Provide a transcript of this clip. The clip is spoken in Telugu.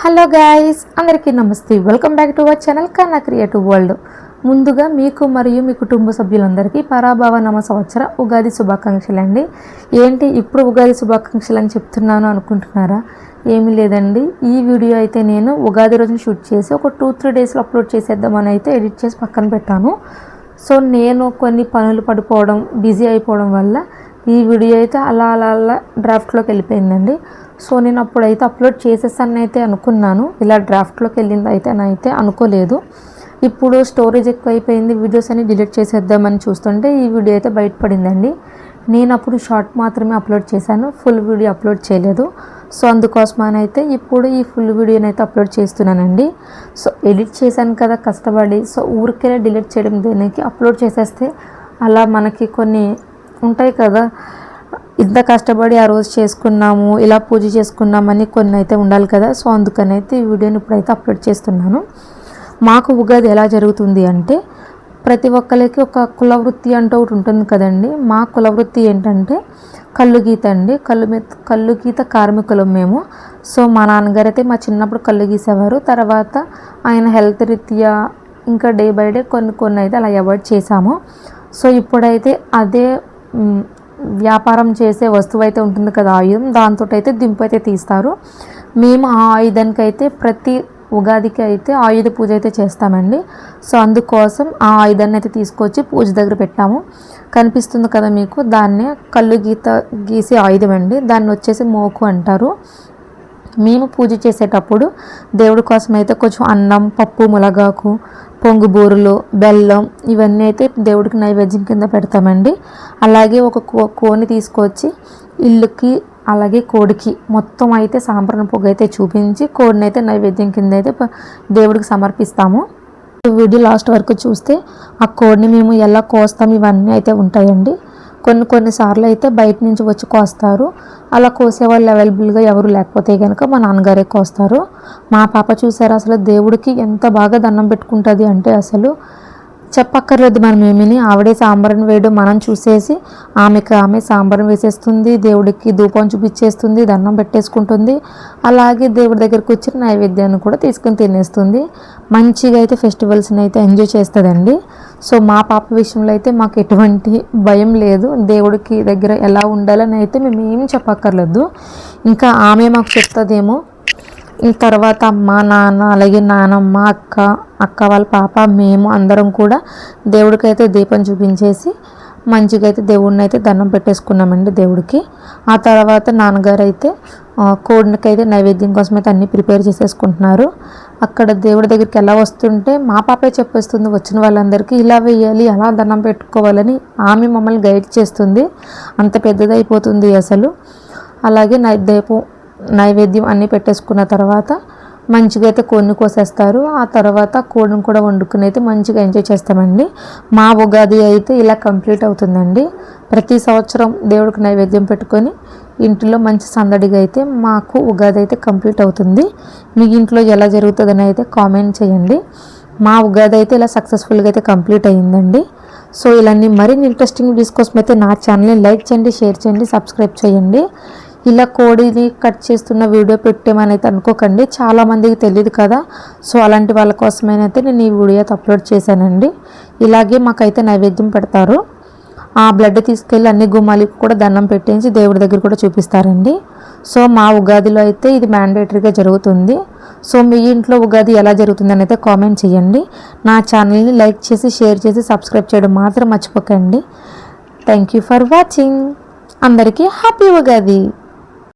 హలో గాయ్స్, అందరికీ నమస్తే. Welcome back to our channel కన్నా క్రియేటివ్ వరల్డ్. ముందుగా మీకు మరియు మీ కుటుంబ సభ్యులందరికీ పరాభవ నమ సంవత్సర ఉగాది శుభాకాంక్షలు అండి. ఏంటి ఇప్పుడు ఉగాది శుభాకాంక్షలు అని చెప్తున్నాను అనుకుంటున్నారా? ఏమీ లేదండి, ఈ వీడియో అయితే నేను ఉగాది రోజున షూట్ చేసి ఒక 2-3 డేస్లో అప్లోడ్ చేసేద్దామని అయితే ఎడిట్ చేసి పక్కన పెట్టాను. సో నేను కొన్ని పనులు పడిపోవడం, బిజీ అయిపోవడం వల్ల ఈ వీడియో అయితే అలా డ్రాఫ్ట్లోకి వెళ్ళిపోయిందండి. సో నేను అప్పుడైతే అప్లోడ్ చేసేసాను అయితే అనుకున్నాను, ఇలా డ్రాఫ్ట్లోకి వెళ్ళింది అయితే అనుకోలేదు. ఇప్పుడు స్టోరేజ్ ఎక్కువైపోయింది, వీడియోస్ అన్ని డిలీట్ చేసేద్దామని చూస్తుంటే ఈ వీడియో అయితే బయటపడిందండి. నేను అప్పుడు షార్ట్ మాత్రమే అప్లోడ్ చేశాను, ఫుల్ వీడియో అప్లోడ్ చేయలేదు. సో అందుకోసమని అయితే ఇప్పుడు ఈ ఫుల్ వీడియోని అయితే అప్లోడ్ చేస్తున్నానండి. సో ఎడిట్ చేశాను కదా కష్టపడి, సో ఊరికే డిలీట్ చేయడం దేనికి, అప్లోడ్ చేసేస్తే అలా మనకి కొన్ని ఉంటాయి కదా, ఇంత కష్టపడి ఆ రోజు చేసుకున్నాము, ఇలా పూజ చేసుకున్నామని కొన్ని అయితే ఉండాలి కదా. సో అందుకని అయితే ఈ వీడియోని ఇప్పుడైతే అప్లోడ్ చేస్తున్నాను. మాకు ఉగాది ఎలా జరుగుతుంది అంటే, ప్రతి ఒక్కరికి ఒక కులవృత్తి అంటూ ఒకటి ఉంటుంది కదండి. మా కులవృత్తి ఏంటంటే కళ్ళు గీత అండి. కళ్ళు గీత కార్మికులం మేము. సో మా నాన్నగారు అయితే మా చిన్నప్పుడు కళ్ళు గీసేవారు. తర్వాత ఆయన హెల్త్ రీత్యా ఇంకా డే బై డే కొన్ని అయితే అలా అవాయిడ్ చేశాము. సో ఇప్పుడైతే అదే వ్యాపారం చేసే వస్తువు అయితే ఉంటుంది కదా, ఆయుధం, దాంతో అయితే దింపు అయితే తీస్తారు. మేము ఆ ఆయుధానికి అయితే ప్రతి ఉగాదికి అయితే ఆయుధ పూజ అయితే చేస్తామండి. సో అందుకోసం ఆ ఆయుధాన్ని అయితే తీసుకొచ్చి పూజ దగ్గర పెట్టాము. కనిపిస్తుంది కదా మీకు, దాన్నే కళ్ళు గీసే ఆయుధం అండి. దాన్ని వచ్చేసి మోకు అంటారు. మేము పూజ చేసేటప్పుడు దేవుడి కోసం అయితే కొంచెం అన్నం, పప్పు, ములగాకు, పొంగు బూరెలు, బెల్లం ఇవన్నీ అయితే దేవుడికి నైవేద్యం కింద పెడతామండి. అలాగే ఒక కోని తీసుకొచ్చి ఇల్లుకి అలాగే కోడికి మొత్తం అయితే సాంబ్రాణి పొగ అయితే చూపించి కోడిని అయితే నైవేద్యం కింద అయితే దేవుడికి సమర్పిస్తాము. వీడియో లాస్ట్ వరకు చూస్తే ఆ కోడిని మేము ఎలా కోస్తాం ఇవన్నీ అయితే ఉంటాయండి. కొన్నిసార్లు అయితే బయట నుంచి వచ్చి కోస్తారు. అలా కోసేవాళ్ళు అవైలబుల్గా ఎవరు లేకపోతే కనుక మా నాన్నగారే కోస్తారు. మా పాప చూసారు అసలు దేవుడికి ఎంత బాగా దండం పెట్టుకుంటుంది అంటే అసలు చెప్పక్కర్లేదు మనం ఏమని. ఆవిడే సాంబార్ని వేయడం మనం చూసేసి ఆమె సాంబార్ని వేసేస్తుంది, దేవుడికి ధూపం చూపించేస్తుంది, దండం పెట్టేసుకుంటుంది. అలాగే దేవుడి దగ్గరకు వచ్చిన నైవేద్యాన్ని కూడా తీసుకుని తినేస్తుంది. మంచిగా అయితే ఫెస్టివల్స్ని అయితే ఎంజాయ్ చేస్తుందండి. సో మా పాప విషయంలో అయితే మాకు ఎటువంటి భయం లేదు. దేవుడికి దగ్గర ఎలా ఉండాలని అయితే మేము ఏం చెప్పక్కర్లేదు, ఇంకా ఆమె మాకు చెప్తుందేమో. తర్వాత అమ్మ, నాన్న, అలాగే నానమ్మ, అక్క వాళ్ళ పాప, మేము అందరం కూడా దేవుడికైతే దీపం చూపించేసి మంచిగా అయితే దేవుడిని అయితే దండం పెట్టేసుకున్నామండి దేవుడికి. ఆ తర్వాత నాన్నగారు అయితే కోడికి అయితే నైవేద్యం కోసం అయితే అన్నీ ప్రిపేర్ చేసేసుకుంటున్నారు. అక్కడ దేవుడి దగ్గరికి ఎలా వస్తుంటే మా పాపే చెప్పేస్తుంది వచ్చిన వాళ్ళందరికీ ఇలా వేయాలి, అలా దండం పెట్టుకోవాలని ఆమె మమ్మల్ని గైడ్ చేస్తుంది. అంత పెద్దదైపోతుంది అసలు. అలాగే నైవేద్యం అన్నీ పెట్టేసుకున్న తర్వాత మంచిగా అయితే కోడిని కోసేస్తారు. ఆ తర్వాత కోడిని కూడా వండుకుని అయితే మంచిగా ఎంజాయ్ చేస్తామండి. మా ఉగాది అయితే ఇలా కంప్లీట్ అవుతుందండి. ప్రతి సంవత్సరం దేవుడికి నైవేద్యం పెట్టుకొని ఇంట్లో మంచి సందడిగా అయితే మాకు ఉగాది అయితే కంప్లీట్ అవుతుంది. మీ ఇంట్లో ఎలా జరుగుతుందని అయితే కామెంట్ చేయండి. మా ఉగాది అయితే ఇలా సక్సెస్ఫుల్గా అయితే కంప్లీట్ అయ్యిందండి. సో ఇలాంటి మరిన్ని ఇంట్రెస్టింగ్ వీడియోస్ కోసం అయితే నా ఛానల్ని లైక్ చేయండి, షేర్ చేయండి, సబ్స్క్రైబ్ చేయండి. ఇలా కోడిని కట్ చేస్తున్న వీడియో పెట్టామని అయితే అనుకోకండి, చాలామందికి తెలియదు కదా. సో అలాంటి వాళ్ళ కోసమైతే నేను ఈ వీడియో అప్లోడ్ చేశానండి. ఇలాగే మాకైతే నైవేద్యం పెడతారు. ఆ బ్లడ్ తీసుకెళ్ళి అన్ని గుమ్మాలకి కూడా దండం పెట్టేసి దేవుడి దగ్గర కూడా చూపిస్తారండి. సో మా ఉగాదిలో అయితే ఇది మ్యాండేటరీగా జరుగుతుంది. సో మీ ఇంట్లో ఉగాది ఎలా జరుగుతుందని అయితే కామెంట్ చేయండి. నా ఛానల్ని లైక్ చేసి, షేర్ చేసి, సబ్స్క్రైబ్ చేయడం మాత్రం మర్చిపోకండి. Thank you for watching. అందరికీ హ్యాపీ ఉగాది.